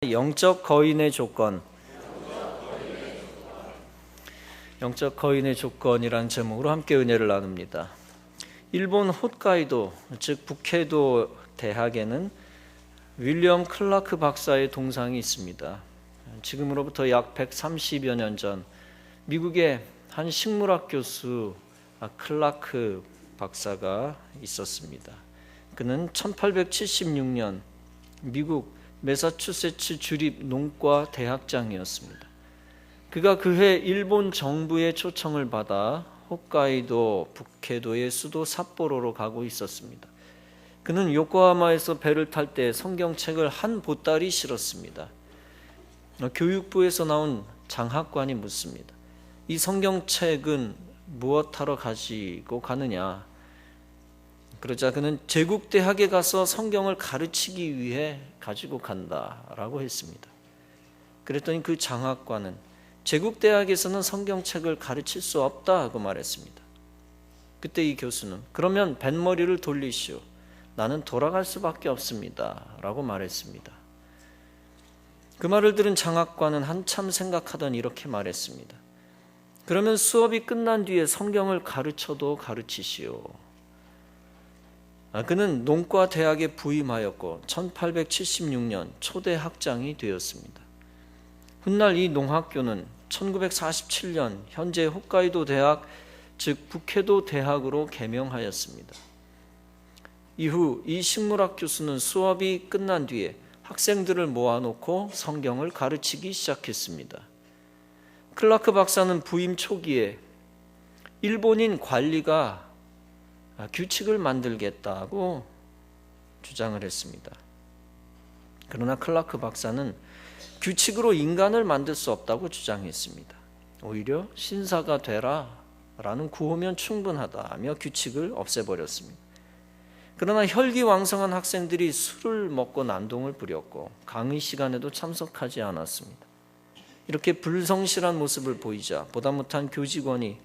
영적 거인의 조건. 영적 거인의 조건이란 제목으로 함께 은혜를 나눕니다. 일본 홋카이도, 즉 북해도 대학에는 윌리엄 클라크 박사의 동상이 있습니다. 지금으로부터 약 130여 년 전 미국의 한 식물학 교수 클라크 박사가 있었습니다. 그는 1876년 미국 매사추세츠 주립 농과 대학장이었습니다. 그가 그해 일본 정부의 초청을 받아 홋카이도 북해도의 수도 삿포로로 가고 있었습니다. 그는 요코하마에서 배를 탈 때 성경책을 한 보따리 실었습니다. 교육부에서 나온 장학관이 묻습니다. 이 성경책은 무엇하러 가지고 가느냐? 그러자 그는 제국대학에 가서 성경을 가르치기 위해 가지고 간다라고 했습니다. 그랬더니 그 장학관은 제국대학에서는 성경책을 가르칠 수 없다고 말했습니다. 그때 이 교수는 그러면 뱃머리를 돌리시오. 나는 돌아갈 수밖에 없습니다 라고 말했습니다. 그 말을 들은 장학관은 한참 생각하던 이렇게 말했습니다. 그러면 수업이 끝난 뒤에 성경을 가르쳐도 가르치시오. 그는 농과 대학에 부임하였고 1876년 초대 학장이 되었습니다. 훗날 이 농학교는 1947년 현재 홋카이도 대학, 즉 북해도 대학으로 개명하였습니다. 이후 이 식물학 교수는 수업이 끝난 뒤에 학생들을 모아놓고 성경을 가르치기 시작했습니다. 클라크 박사는 부임 초기에 일본인 관리가 규칙을 만들겠다고 주장을 했습니다. 그러나 클라크 박사는 규칙으로 인간을 만들 수 없다고 주장했습니다. 오히려 신사가 되라 라는 구호면 충분하다며 규칙을 없애버렸습니다. 그러나 혈기왕성한 학생들이 술을 먹고 난동을 부렸고 강의 시간에도 참석하지 않았습니다. 이렇게 불성실한 모습을 보이자 보다 못한 교직원이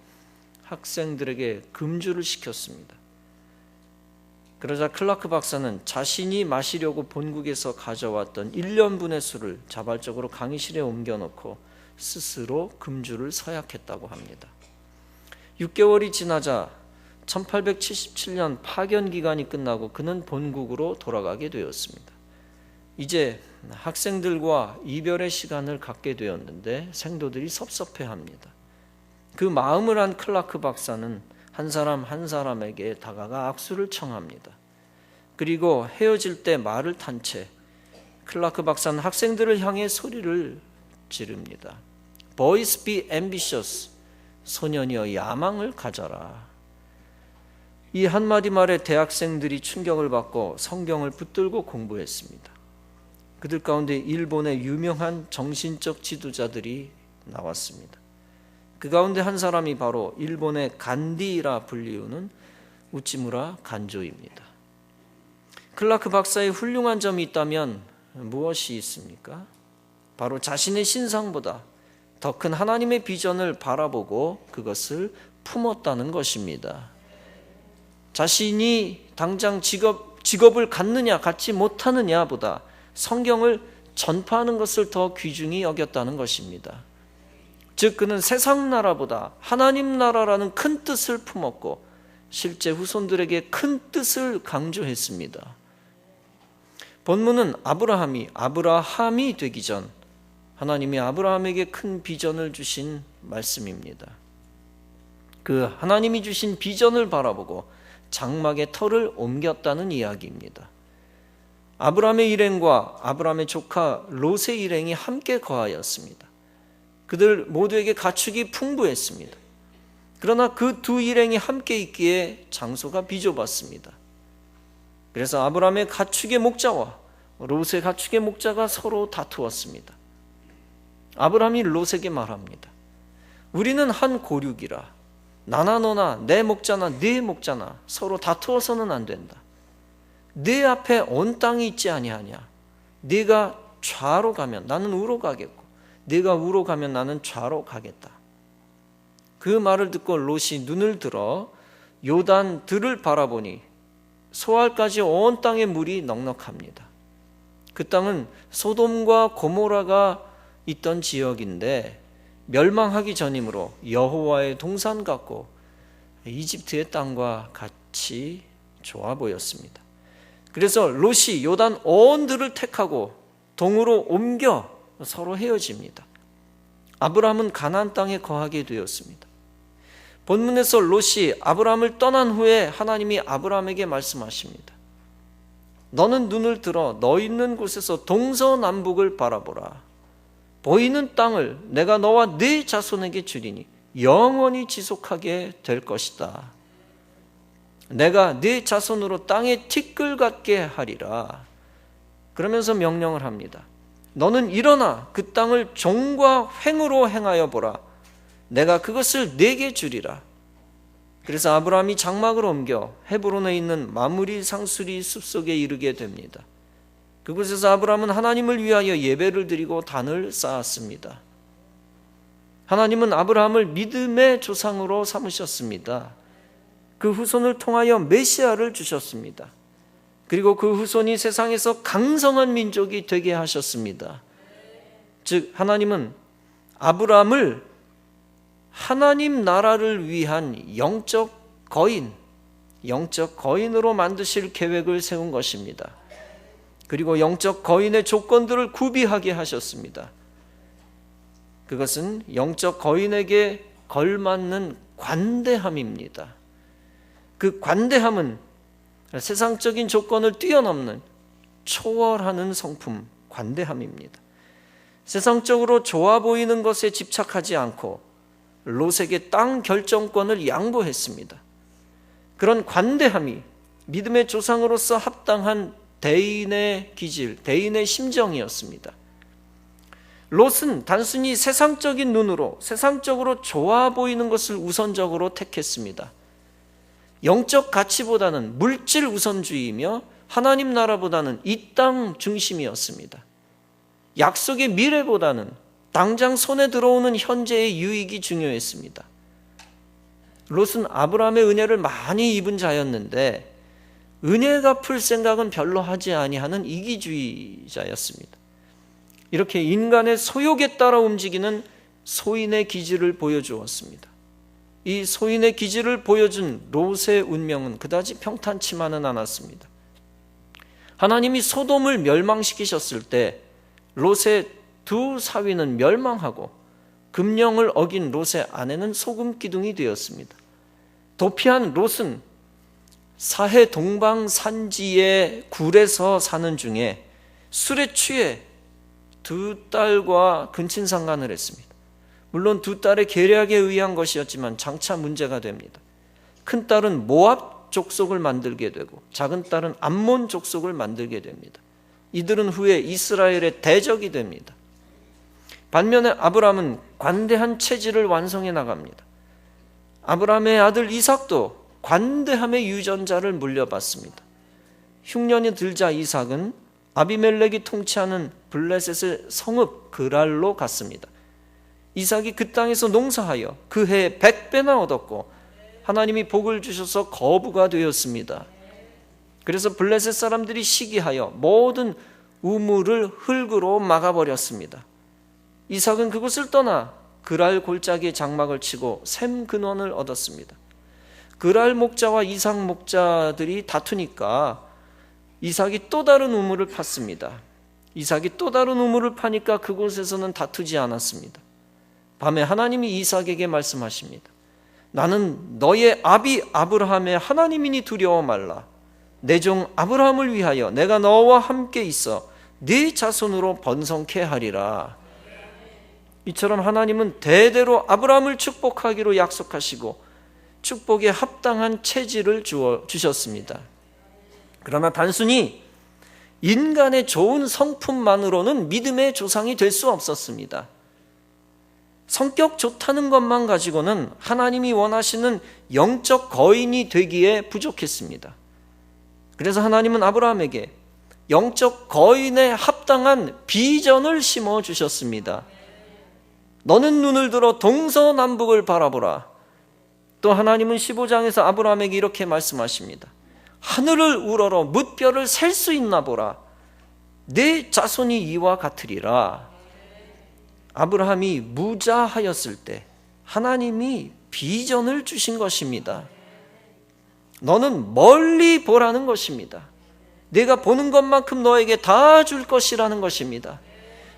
학생들에게 금주를 시켰습니다. 그러자 클라크 박사는 자신이 마시려고 본국에서 가져왔던 1년분의 술을 자발적으로 강의실에 옮겨놓고 스스로 금주를 서약했다고 합니다. 6개월이 지나자 1877년 파견 기간이 끝나고 그는 본국으로 돌아가게 되었습니다. 이제 학생들과 이별의 시간을 갖게 되었는데 생도들이 섭섭해합니다. 그 마음을 안 클라크 박사는 한 사람 한 사람에게 다가가 악수를 청합니다. 그리고 헤어질 때 말을 탄 채 클라크 박사는 학생들을 향해 소리를 지릅니다. Boys be ambitious. 소년이여 야망을 가져라. 이 한마디 말에 대학생들이 충격을 받고 성경을 붙들고 공부했습니다. 그들 가운데 일본의 유명한 정신적 지도자들이 나왔습니다. 그 가운데 한 사람이 바로 일본의 간디라 불리우는 우찌무라 간조입니다. 클라크 박사의 훌륭한 점이 있다면 무엇이 있습니까? 바로 자신의 신상보다 더 큰 하나님의 비전을 바라보고 그것을 품었다는 것입니다. 자신이 당장 직업을 갖느냐 갖지 못하느냐보다 성경을 전파하는 것을 더 귀중히 여겼다는 것입니다. 즉 그는 세상 나라보다 하나님 나라라는 큰 뜻을 품었고 실제 후손들에게 큰 뜻을 강조했습니다. 본문은 아브라함이 되기 전 하나님이 아브라함에게 큰 비전을 주신 말씀입니다. 그 하나님이 주신 비전을 바라보고 장막의 터를 옮겼다는 이야기입니다. 아브라함의 일행과 아브라함의 조카 롯의 일행이 함께 거하였습니다. 그들 모두에게 가축이 풍부했습니다. 그러나 그 두 일행이 함께 있기에 장소가 비좁았습니다. 그래서 아브라함의 가축의 목자와 롯의 가축의 목자가 서로 다투었습니다. 아브라함이 롯에게 말합니다. 우리는 한 고륙이라 나나 너나 내 목자나 네 목자나 서로 다투어서는 안 된다. 네 앞에 온 땅이 있지 아니하냐. 네가 좌로 가면 나는 우로 가겠고 네가 우로 가면 나는 좌로 가겠다. 그 말을 듣고 롯이 눈을 들어 요단 들을 바라보니 소알까지 온 땅에 물이 넉넉합니다. 그 땅은 소돔과 고모라가 있던 지역인데 멸망하기 전이므로 여호와의 동산 같고 이집트의 땅과 같이 좋아 보였습니다. 그래서 롯이 요단 언들을 택하고 동으로 옮겨 서로 헤어집니다. 아브라함은 가나안 땅에 거하게 되었습니다. 본문에서 롯이 아브라함을 떠난 후에 하나님이 아브라함에게 말씀하십니다. 너는 눈을 들어 너 있는 곳에서 동서남북을 바라보라. 보이는 땅을 내가 너와 네 자손에게 주리니 영원히 지속하게 될 것이다. 내가 네 자손으로 땅에 티끌 같게 하리라. 그러면서 명령을 합니다. 너는 일어나 그 땅을 종과 횡으로 행하여 보라. 내가 그것을 네게 주리라. 그래서 아브라함이 장막을 옮겨 헤브론에 있는 마므리 상수리 숲속에 이르게 됩니다. 그곳에서 아브라함은 하나님을 위하여 예배를 드리고 단을 쌓았습니다. 하나님은 아브라함을 믿음의 조상으로 삼으셨습니다. 그 후손을 통하여 메시아를 주셨습니다. 그리고 그 후손이 세상에서 강성한 민족이 되게 하셨습니다. 즉 하나님은 아브라함을 하나님 나라를 위한 영적 거인으로 만드실 계획을 세운 것입니다. 그리고 영적 거인의 조건들을 구비하게 하셨습니다. 그것은 영적 거인에게 걸맞는 관대함입니다. 그 관대함은 세상적인 조건을 뛰어넘는 초월하는 성품, 관대함입니다. 세상적으로 좋아 보이는 것에 집착하지 않고 롯에게 땅 결정권을 양보했습니다. 그런 관대함이 믿음의 조상으로서 합당한 대인의 기질, 대인의 심정이었습니다. 롯은 단순히 세상적인 눈으로 세상적으로 좋아 보이는 것을 우선적으로 택했습니다. 영적 가치보다는 물질 우선주의이며 하나님 나라보다는 이 땅 중심이었습니다. 약속의 미래보다는 당장 손에 들어오는 현재의 유익이 중요했습니다. 롯은 아브라함의 은혜를 많이 입은 자였는데 은혜 갚을 생각은 별로 하지 아니하는 이기주의자였습니다. 이렇게 인간의 소욕에 따라 움직이는 소인의 기질을 보여주었습니다. 이 소인의 기질을 보여준 롯의 운명은 그다지 평탄치만은 않았습니다. 하나님이 소돔을 멸망시키셨을 때 롯의 두 사위는 멸망하고 금령을 어긴 롯의 아내는 소금 기둥이 되었습니다. 도피한 롯은 사해 동방 산지의 굴에서 사는 중에 술에 취해 두 딸과 근친상간을 했습니다. 물론 두 딸의 계략에 의한 것이었지만 장차 문제가 됩니다. 큰 딸은 모압 족속을 만들게 되고 작은 딸은 암몬 족속을 만들게 됩니다. 이들은 후에 이스라엘의 대적이 됩니다. 반면에 아브라함은 관대한 체질을 완성해 나갑니다. 아브라함의 아들 이삭도 관대함의 유전자를 물려받습니다. 흉년이 들자 이삭은 아비멜렉이 통치하는 블레셋의 성읍 그랄로 갔습니다. 이삭이 그 땅에서 농사하여 그 해에 100배나 얻었고 하나님이 복을 주셔서 거부가 되었습니다. 그래서 블레셋 사람들이 시기하여 모든 우물을 흙으로 막아버렸습니다. 이삭은 그곳을 떠나 그랄 골짜기에 장막을 치고 샘 근원을 얻었습니다. 그랄 목자와 이삭 목자들이 다투니까 이삭이 또 다른 우물을 팠습니다. 이삭이 또 다른 우물을 파니까 그곳에서는 다투지 않았습니다. 밤에 하나님이 이삭에게 말씀하십니다. 나는 너의 아비 아브라함의 하나님이니 두려워 말라. 내 종 아브라함을 위하여 내가 너와 함께 있어 네 자손으로 번성케 하리라. 이처럼 하나님은 대대로 아브라함을 축복하기로 약속하시고 축복에 합당한 체질을 주셨습니다. 그러나 단순히 인간의 좋은 성품만으로는 믿음의 조상이 될 수 없었습니다. 성격 좋다는 것만 가지고는 하나님이 원하시는 영적 거인이 되기에 부족했습니다. 그래서 하나님은 아브라함에게 영적 거인에 합당한 비전을 심어주셨습니다. 너는 눈을 들어 동서남북을 바라보라. 또 하나님은 15장에서 아브라함에게 이렇게 말씀하십니다. 하늘을 우러러 뭇별을 셀 수 있나 보라. 내 자손이 이와 같으리라. 아브라함이 무자하였을 때 하나님이 비전을 주신 것입니다. 너는 멀리 보라는 것입니다. 내가 보는 것만큼 너에게 다 줄 것이라는 것입니다.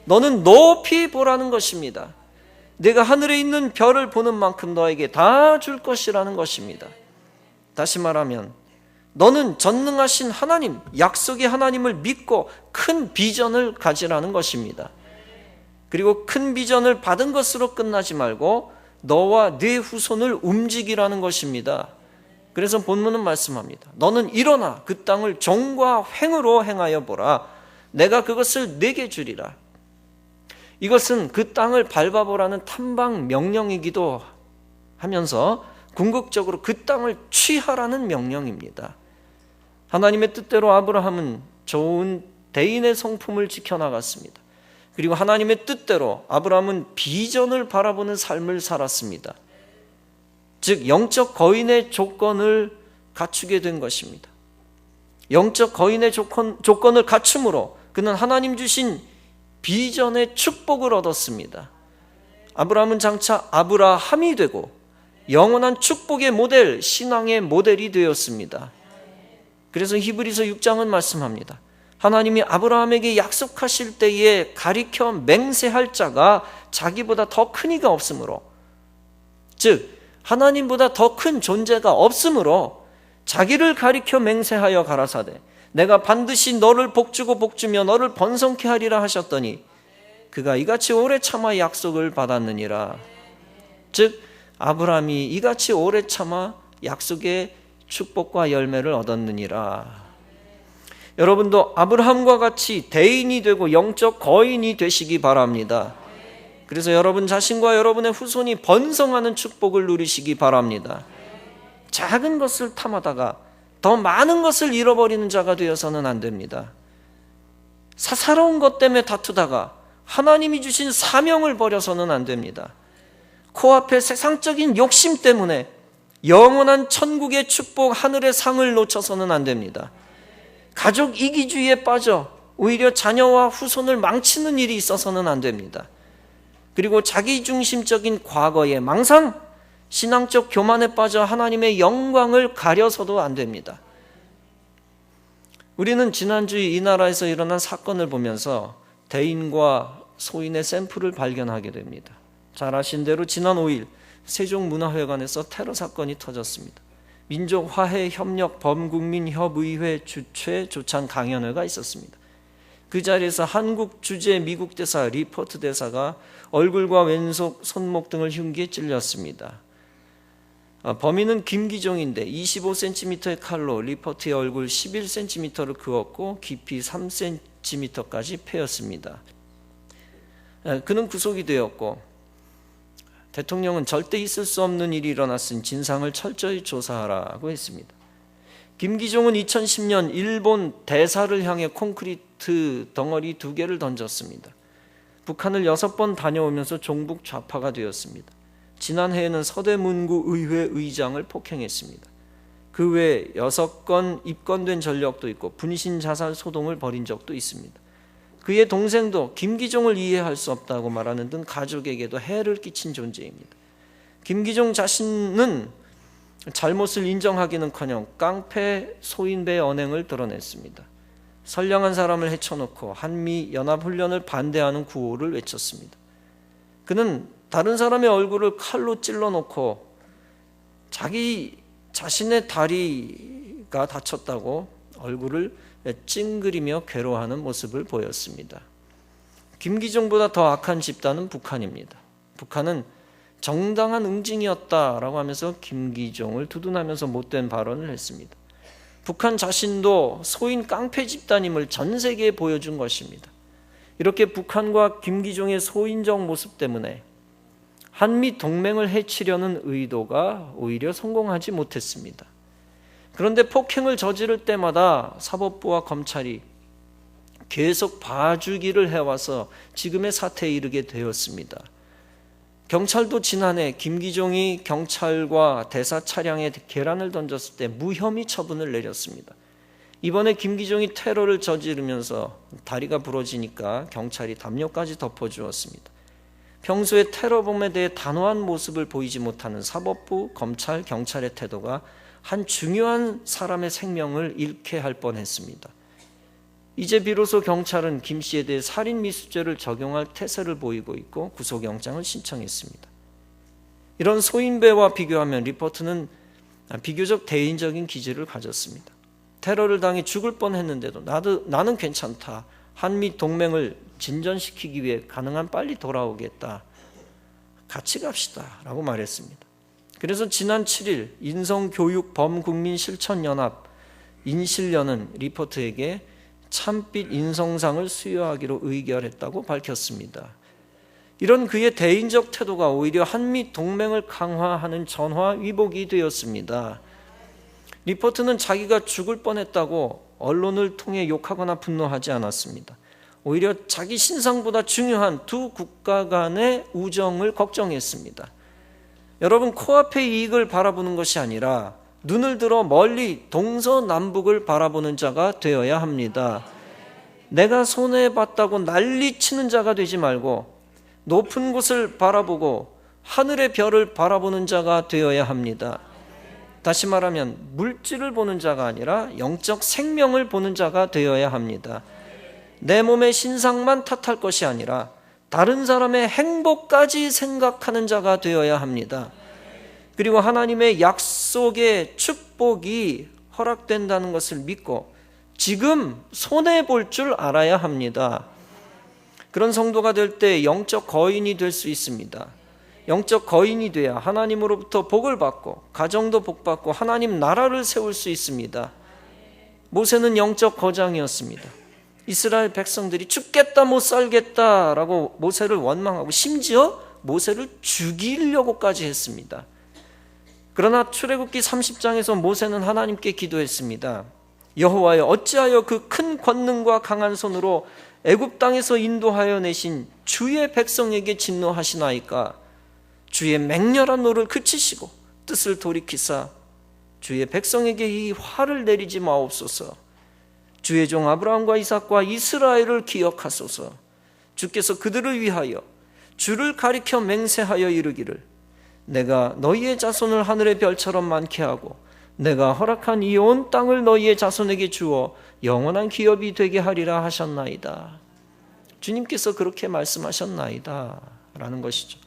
너는 높이 보라는 것입니다. 내가 하늘에 있는 별을 보는 만큼 너에게 다 줄 것이라는 것입니다. 다시 말하면 너는 전능하신 하나님, 약속의 하나님을 믿고 큰 비전을 가지라는 것입니다. 그리고 큰 비전을 받은 것으로 끝나지 말고 너와 네 후손을 움직이라는 것입니다. 그래서 본문은 말씀합니다. 너는 일어나 그 땅을 종과 횡으로 행하여 보라. 내가 그것을 내게 주리라. 이것은 그 땅을 밟아보라는 탐방 명령이기도 하면서 궁극적으로 그 땅을 취하라는 명령입니다. 하나님의 뜻대로 아브라함은 좋은 대인의 성품을 지켜나갔습니다. 그리고 하나님의 뜻대로 아브라함은 비전을 바라보는 삶을 살았습니다. 즉 영적 거인의 조건을 갖추게 된 것입니다. 영적 거인의 조건을 갖춤으로 그는 하나님 주신 비전의 축복을 얻었습니다. 아브라함은 장차 아브라함이 되고 영원한 축복의 모델, 신앙의 모델이 되었습니다. 그래서 히브리서 6장은 말씀합니다. 하나님이 아브라함에게 약속하실 때에 가리켜 맹세할 자가 자기보다 더 큰 이가 없으므로, 즉 하나님보다 더 큰 존재가 없으므로 자기를 가리켜 맹세하여 가라사대 내가 반드시 너를 복주고 복주며 너를 번성케 하리라 하셨더니 그가 이같이 오래 참아 약속을 받았느니라. 즉 아브라함이 이같이 오래 참아 약속의 축복과 열매를 얻었느니라. 여러분도 아브라함과 같이 대인이 되고 영적 거인이 되시기 바랍니다. 그래서 여러분 자신과 여러분의 후손이 번성하는 축복을 누리시기 바랍니다. 작은 것을 탐하다가 더 많은 것을 잃어버리는 자가 되어서는 안 됩니다. 사사로운 것 때문에 다투다가 하나님이 주신 사명을 버려서는 안 됩니다. 코앞에 세상적인 욕심 때문에 영원한 천국의 축복, 하늘의 상을 놓쳐서는 안 됩니다. 가족 이기주의에 빠져 오히려 자녀와 후손을 망치는 일이 있어서는 안 됩니다. 그리고 자기중심적인 과거의 망상, 신앙적 교만에 빠져 하나님의 영광을 가려서도 안 됩니다. 우리는 지난주에 이 나라에서 일어난 사건을 보면서 대인과 소인의 샘플을 발견하게 됩니다. 잘 아신 대로 지난 5일 세종문화회관에서 테러 사건이 터졌습니다. 민족화해협력 범국민협의회 주최 조찬 강연회가 있었습니다. 그 자리에서 한국 주재 미국 대사 리포트 대사가 얼굴과 왼손, 손목 등을 흉기에 찔렸습니다. 범인은 김기종인데 25cm의 칼로 리포트의 얼굴 11cm를 그었고 깊이 3cm까지 패였습니다. 그는 구속이 되었고 대통령은 절대 있을 수 없는 일이 일어났으니 진상을 철저히 조사하라고 했습니다. 김기종은 2010년 일본 대사를 향해 콘크리트 덩어리 2개를 던졌습니다. 북한을 6번 다녀오면서 종북 좌파가 되었습니다. 지난해에는 서대문구 의회 의장을 폭행했습니다. 그 외에 6건 입건된 전력도 있고 분신 자살 소동을 벌인 적도 있습니다. 그의 동생도 김기종을 이해할 수 없다고 말하는 등 가족에게도 해를 끼친 존재입니다. 김기종 자신은 잘못을 인정하기는커녕 깡패 소인배 언행을 드러냈습니다. 선량한 사람을 해쳐놓고 한미연합훈련을 반대하는 구호를 외쳤습니다. 그는 다른 사람의 얼굴을 칼로 찔러놓고 자기 자신의 다리가 다쳤다고 얼굴을 찡그리며 괴로워하는 모습을 보였습니다. 김기종보다 더 악한 집단은 북한입니다. 북한은 정당한 응징이었다라고 하면서 김기종을 두둔하면서 못된 발언을 했습니다. 북한 자신도 소인 깡패 집단임을 전 세계에 보여준 것입니다. 이렇게 북한과 김기종의 소인적 모습 때문에 한미 동맹을 해치려는 의도가 오히려 성공하지 못했습니다. 그런데 폭행을 저지를 때마다 사법부와 검찰이 계속 봐주기를 해와서 지금의 사태에 이르게 되었습니다. 경찰도 지난해 김기종이 경찰과 대사 차량에 계란을 던졌을 때 무혐의 처분을 내렸습니다. 이번에 김기종이 테러를 저지르면서 다리가 부러지니까 경찰이 담요까지 덮어주었습니다. 평소에 테러범에 대해 단호한 모습을 보이지 못하는 사법부, 검찰, 경찰의 태도가 한 중요한 사람의 생명을 잃게 할 뻔했습니다. 이제 비로소 경찰은 김 씨에 대해 살인 미수죄를 적용할 태세를 보이고 있고 구속영장을 신청했습니다. 이런 소인배와 비교하면 리포트는 비교적 대인적인 기질을 가졌습니다. 테러를 당해 죽을 뻔했는데도 나는 괜찮다. 한미 동맹을 진전시키기 위해 가능한 빨리 돌아오겠다. 같이 갑시다 라고 말했습니다. 그래서 지난 7일 인성교육범국민실천연합 인실련은 리포트에게 참빛 인성상을 수여하기로 의결했다고 밝혔습니다. 이런 그의 대인적 태도가 오히려 한미 동맹을 강화하는 전화위복이 되었습니다. 리포트는 자기가 죽을 뻔했다고 언론을 통해 욕하거나 분노하지 않았습니다. 오히려 자기 신상보다 중요한 두 국가 간의 우정을 걱정했습니다. 여러분, 코앞의 이익을 바라보는 것이 아니라 눈을 들어 멀리 동서남북을 바라보는 자가 되어야 합니다. 내가 손해봤다고 난리치는 자가 되지 말고 높은 곳을 바라보고 하늘의 별을 바라보는 자가 되어야 합니다. 다시 말하면 물질을 보는 자가 아니라 영적 생명을 보는 자가 되어야 합니다. 내 몸의 신상만 탓할 것이 아니라 다른 사람의 행복까지 생각하는 자가 되어야 합니다. 그리고 하나님의 약속의 축복이 허락된다는 것을 믿고 지금 손해볼 줄 알아야 합니다. 그런 성도가 될 때 영적 거인이 될 수 있습니다. 영적 거인이 돼야 하나님으로부터 복을 받고 가정도 복받고 하나님 나라를 세울 수 있습니다. 모세는 영적 거장이었습니다. 이스라엘 백성들이 죽겠다 못 살겠다라고 모세를 원망하고 심지어 모세를 죽이려고까지 했습니다. 그러나 출애굽기 30장에서 모세는 하나님께 기도했습니다. 여호와여, 어찌하여 그 큰 권능과 강한 손으로 애굽 땅에서 인도하여 내신 주의 백성에게 진노하시나이까? 주의 맹렬한 노를 그치시고 뜻을 돌이키사 주의 백성에게 이 화를 내리지 마옵소서. 주의 종 아브라함과 이삭과 이스라엘을 기억하소서. 주께서 그들을 위하여 주를 가리켜 맹세하여 이르기를 내가 너희의 자손을 하늘의 별처럼 많게 하고 내가 허락한 이 온 땅을 너희의 자손에게 주어 영원한 기업이 되게 하리라 하셨나이다. 주님께서 그렇게 말씀하셨나이다 라는 것이죠.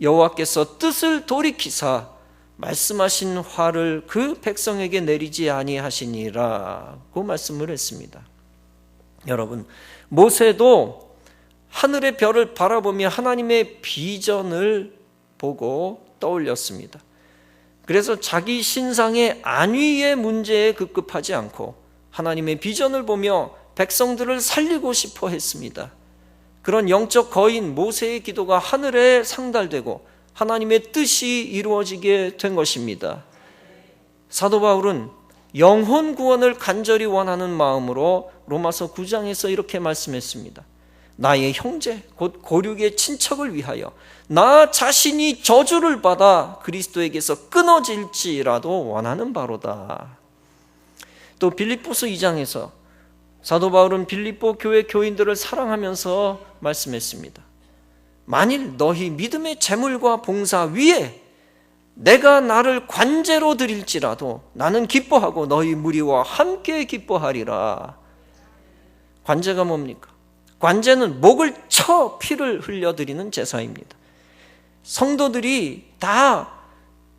여호와께서 뜻을 돌이키사 말씀하신 화를 그 백성에게 내리지 아니하시니라고 말씀을 했습니다. 여러분, 모세도 하늘의 별을 바라보며 하나님의 비전을 보고 떠올렸습니다. 그래서 자기 신상의 안위의 문제에 급급하지 않고 하나님의 비전을 보며 백성들을 살리고 싶어 했습니다. 그런 영적 거인 모세의 기도가 하늘에 상달되고 하나님의 뜻이 이루어지게 된 것입니다. 사도 바울은 영혼 구원을 간절히 원하는 마음으로 로마서 9장에서 이렇게 말씀했습니다. 나의 형제 곧 고륙의 친척을 위하여 나 자신이 저주를 받아 그리스도에게서 끊어질지라도 원하는 바로다. 또 빌립보서 2장에서 사도 바울은 빌립보 교회 교인들을 사랑하면서 말씀했습니다. 만일 너희 믿음의 재물과 봉사 위에 내가 나를 관제로 드릴지라도 나는 기뻐하고 너희 무리와 함께 기뻐하리라. 관제가 뭡니까? 관제는 목을 쳐 피를 흘려드리는 제사입니다. 성도들이 다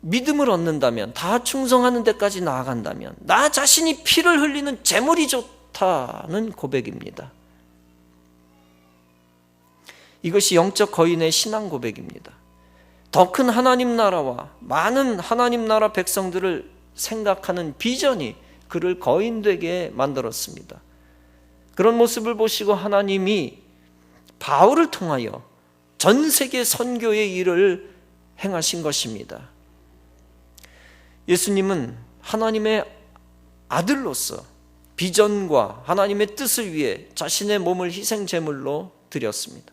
믿음을 얻는다면, 다 충성하는 데까지 나아간다면 나 자신이 피를 흘리는 제물이 좋다는 고백입니다. 이것이 영적 거인의 신앙 고백입니다. 더 큰 하나님 나라와 많은 하나님 나라 백성들을 생각하는 비전이 그를 거인되게 만들었습니다. 그런 모습을 보시고 하나님이 바울을 통하여 전 세계 선교의 일을 행하신 것입니다. 예수님은 하나님의 아들로서 비전과 하나님의 뜻을 위해 자신의 몸을 희생 제물로 드렸습니다.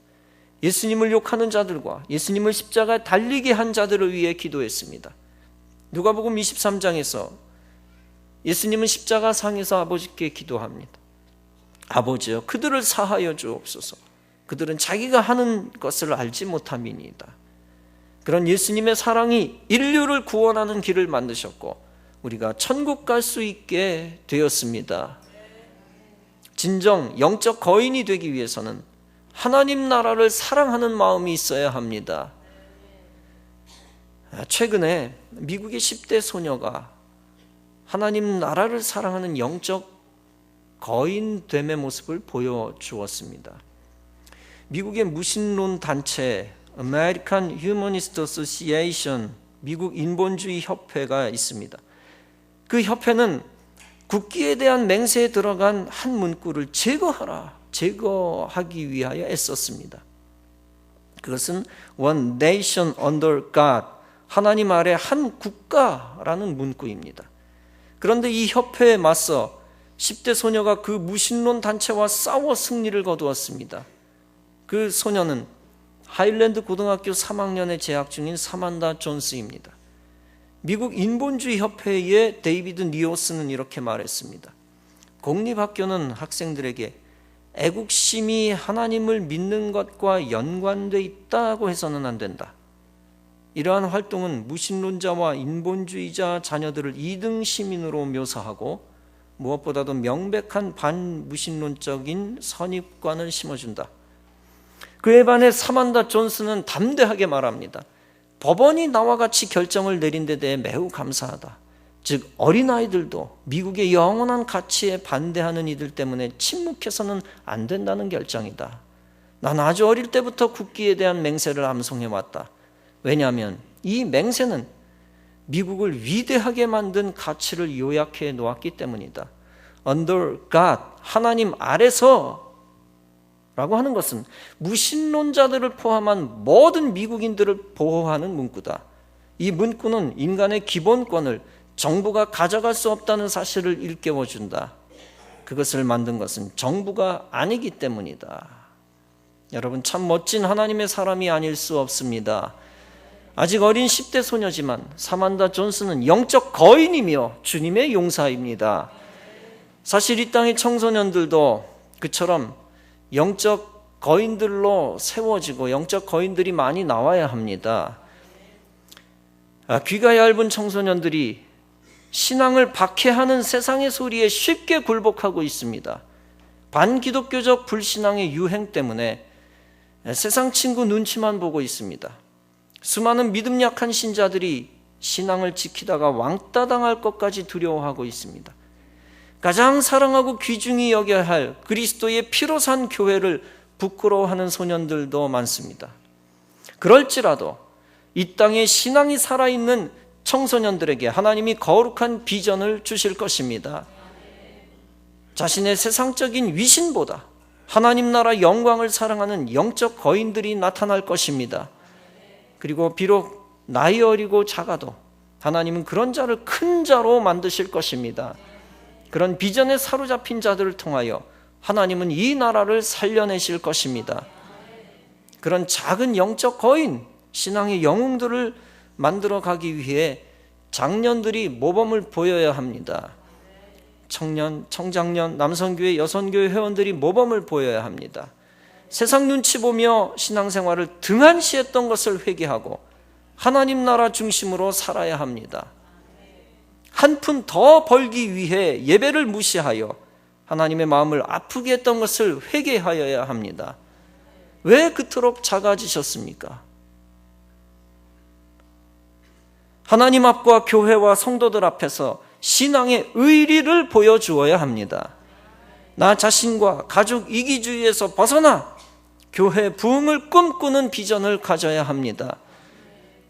예수님을 욕하는 자들과 예수님을 십자가에 달리게 한 자들을 위해 기도했습니다. 누가복음 23장에서 예수님은 십자가 상에서 아버지께 기도합니다. 아버지여, 그들을 사하여 주옵소서. 그들은 자기가 하는 것을 알지 못함이니이다. 그런 예수님의 사랑이 인류를 구원하는 길을 만드셨고 우리가 천국 갈 수 있게 되었습니다. 진정 영적 거인이 되기 위해서는 하나님 나라를 사랑하는 마음이 있어야 합니다. 최근에 미국의 10대 소녀가 하나님 나라를 사랑하는 영적 거인됨의 모습을 보여주었습니다. 미국의 무신론 단체 American Humanist Association, 미국 인본주의 협회가 있습니다. 그 협회는 국기에 대한 맹세에 들어간 한 문구를 제거하기 위하여 애썼습니다. 그것은 One Nation Under God, 하나님 아래 한 국가라는 문구입니다. 그런데 이 협회에 맞서 10대 소녀가 그 무신론 단체와 싸워 승리를 거두었습니다. 그 소녀는 하일랜드 고등학교 3학년에 재학 중인 사만다 존스입니다. 미국 인본주의 협회의 데이비드 니오스는 이렇게 말했습니다. 공립학교는 학생들에게 애국심이 하나님을 믿는 것과 연관돼 있다고 해서는 안 된다. 이러한 활동은 무신론자와 인본주의자 자녀들을 2등 시민으로 묘사하고 무엇보다도 명백한 반무신론적인 선입관을 심어준다. 그에 반해 사만다 존스는 담대하게 말합니다. 법원이 나와 같이 결정을 내린 데 대해 매우 감사하다. 즉 어린아이들도 미국의 영원한 가치에 반대하는 이들 때문에 침묵해서는 안 된다는 결정이다. 난 아주 어릴 때부터 국기에 대한 맹세를 암송해왔다. 왜냐하면 이 맹세는 미국을 위대하게 만든 가치를 요약해 놓았기 때문이다. Under God, 하나님 아래서 라고 하는 것은 무신론자들을 포함한 모든 미국인들을 보호하는 문구다. 이 문구는 인간의 기본권을 정부가 가져갈 수 없다는 사실을 일깨워준다. 그것을 만든 것은 정부가 아니기 때문이다. 여러분, 참 멋진 하나님의 사람이 아닐 수 없습니다. 아직 어린 10대 소녀지만 사만다 존스는 영적 거인이며 주님의 용사입니다. 사실 이 땅의 청소년들도 그처럼 영적 거인들로 세워지고 영적 거인들이 많이 나와야 합니다. 귀가 얇은 청소년들이 신앙을 박해하는 세상의 소리에 쉽게 굴복하고 있습니다. 반기독교적 불신앙의 유행 때문에 세상 친구 눈치만 보고 있습니다. 수많은 믿음 약한 신자들이 신앙을 지키다가 왕따 당할 것까지 두려워하고 있습니다. 가장 사랑하고 귀중히 여겨야 할 그리스도의 피로 산 교회를 부끄러워하는 소년들도 많습니다. 그럴지라도 이 땅에 신앙이 살아있는 청소년들에게 하나님이 거룩한 비전을 주실 것입니다. 자신의 세상적인 위신보다 하나님 나라 영광을 사랑하는 영적 거인들이 나타날 것입니다. 그리고 비록 나이 어리고 작아도 하나님은 그런 자를 큰 자로 만드실 것입니다. 그런 비전에 사로잡힌 자들을 통하여 하나님은 이 나라를 살려내실 것입니다. 그런 작은 영적 거인, 신앙의 영웅들을 만들어 가기 위해 장년들이 모범을 보여야 합니다. 청년, 청장년, 남성교회, 여성교회 회원들이 모범을 보여야 합니다. 세상 눈치 보며 신앙생활을 등한시했던 것을 회개하고 하나님 나라 중심으로 살아야 합니다. 한 푼 더 벌기 위해 예배를 무시하여 하나님의 마음을 아프게 했던 것을 회개하여야 합니다. 왜 그토록 작아지셨습니까? 하나님 앞과 교회와 성도들 앞에서 신앙의 의리를 보여주어야 합니다. 나 자신과 가족 이기주의에서 벗어나 교회 부흥을 꿈꾸는 비전을 가져야 합니다.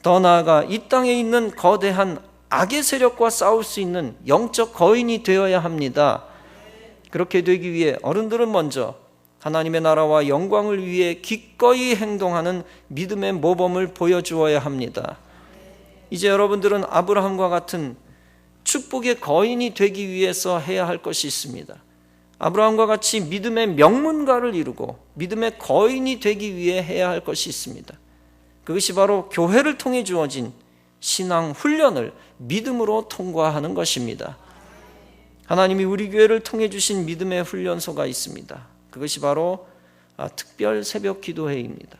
더 나아가 이 땅에 있는 거대한 악의 세력과 싸울 수 있는 영적 거인이 되어야 합니다. 그렇게 되기 위해 어른들은 먼저 하나님의 나라와 영광을 위해 기꺼이 행동하는 믿음의 모범을 보여주어야 합니다. 이제 여러분들은 아브라함과 같은 축복의 거인이 되기 위해서 해야 할 것이 있습니다. 아브라함과 같이 믿음의 명문가를 이루고 믿음의 거인이 되기 위해 해야 할 것이 있습니다. 그것이 바로 교회를 통해 주어진 신앙 훈련을 믿음으로 통과하는 것입니다. 하나님이 우리 교회를 통해 주신 믿음의 훈련소가 있습니다. 그것이 바로 특별 새벽 기도회입니다.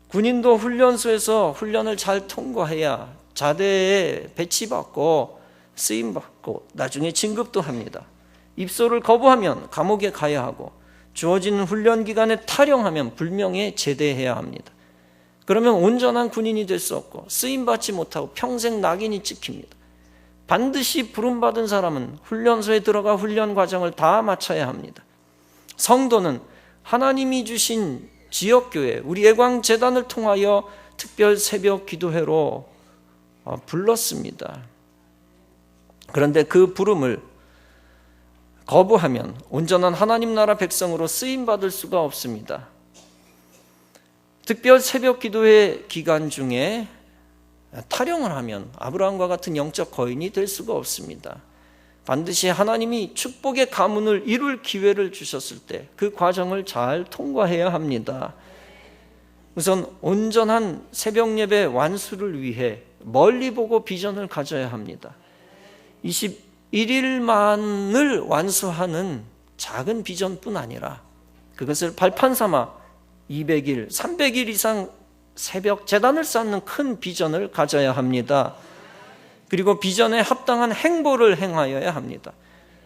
군인도 훈련소에서 훈련을 잘 통과해야 자대에 배치받고 쓰임받고 나중에 진급도 합니다. 입소를 거부하면 감옥에 가야 하고 주어지는 훈련 기간에 탈영하면 불명예 제대해야 합니다. 그러면 온전한 군인이 될 수 없고 쓰임받지 못하고 평생 낙인이 찍힙니다. 반드시 부름받은 사람은 훈련소에 들어가 훈련 과정을 다 마쳐야 합니다. 성도는 하나님이 주신 지역교회, 우리 예광재단을 통하여 특별 새벽 기도회로 불렀습니다. 그런데 그 부름을 거부하면 온전한 하나님 나라 백성으로 쓰임받을 수가 없습니다. 특별 새벽 기도회 기간 중에 탈영을 하면 아브라함과 같은 영적 거인이 될 수가 없습니다. 반드시 하나님이 축복의 가문을 이룰 기회를 주셨을 때 그 과정을 잘 통과해야 합니다. 우선 온전한 새벽 예배 완수를 위해 멀리 보고 비전을 가져야 합니다. 21일만을 완수하는 작은 비전뿐 아니라 그것을 발판 삼아 200일, 300일 이상 새벽 제단을 쌓는 큰 비전을 가져야 합니다. 그리고 비전에 합당한 행보를 행하여야 합니다.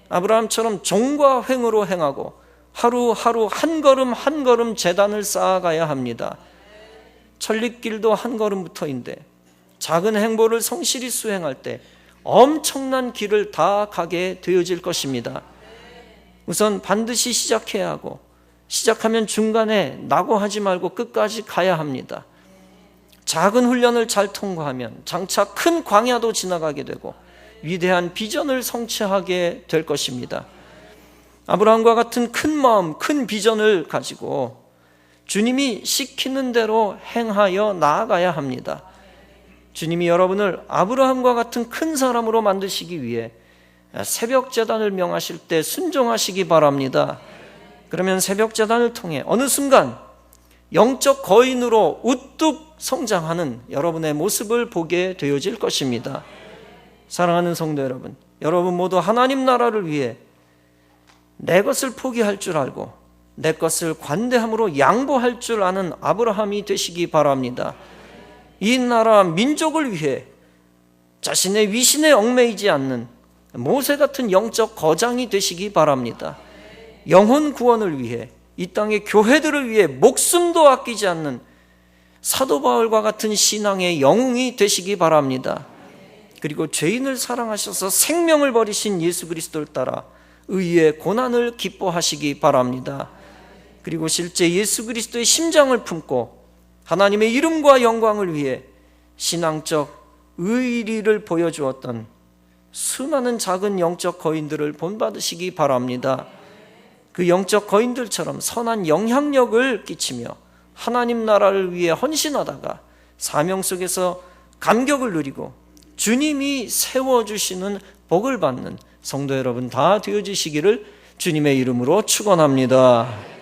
아브라함처럼 종과 횡으로 행하고 하루하루 한 걸음 한 걸음 제단을 쌓아가야 합니다. 천리길도 한 걸음부터인데 작은 행보를 성실히 수행할 때 엄청난 길을 다 가게 되어질 것입니다. 우선 반드시 시작해야 하고 시작하면 중간에 낙오하지 말고 끝까지 가야 합니다. 작은 훈련을 잘 통과하면 장차 큰 광야도 지나가게 되고 위대한 비전을 성취하게 될 것입니다. 아브라함과 같은 큰 마음, 큰 비전을 가지고 주님이 시키는 대로 행하여 나아가야 합니다. 주님이 여러분을 아브라함과 같은 큰 사람으로 만드시기 위해 새벽 제단을 명하실 때 순종하시기 바랍니다. 그러면 새벽 제단을 통해 어느 순간 영적 거인으로 우뚝 성장하는 여러분의 모습을 보게 되어질 것입니다. 사랑하는 성도 여러분, 여러분 모두 하나님 나라를 위해 내 것을 포기할 줄 알고 내 것을 관대함으로 양보할 줄 아는 아브라함이 되시기 바랍니다. 이 나라 민족을 위해 자신의 위신에 얽매이지 않는 모세 같은 영적 거장이 되시기 바랍니다. 영혼 구원을 위해 이 땅의 교회들을 위해 목숨도 아끼지 않는 사도 바울과 같은 신앙의 영웅이 되시기 바랍니다. 그리고 죄인을 사랑하셔서 생명을 버리신 예수 그리스도를 따라 의의 고난을 기뻐하시기 바랍니다. 그리고 실제 예수 그리스도의 심장을 품고 하나님의 이름과 영광을 위해 신앙적 의리를 보여주었던 수많은 작은 영적 거인들을 본받으시기 바랍니다. 그 영적 거인들처럼 선한 영향력을 끼치며 하나님 나라를 위해 헌신하다가 사명 속에서 감격을 누리고 주님이 세워주시는 복을 받는 성도 여러분 다 되어주시기를 주님의 이름으로 축원합니다.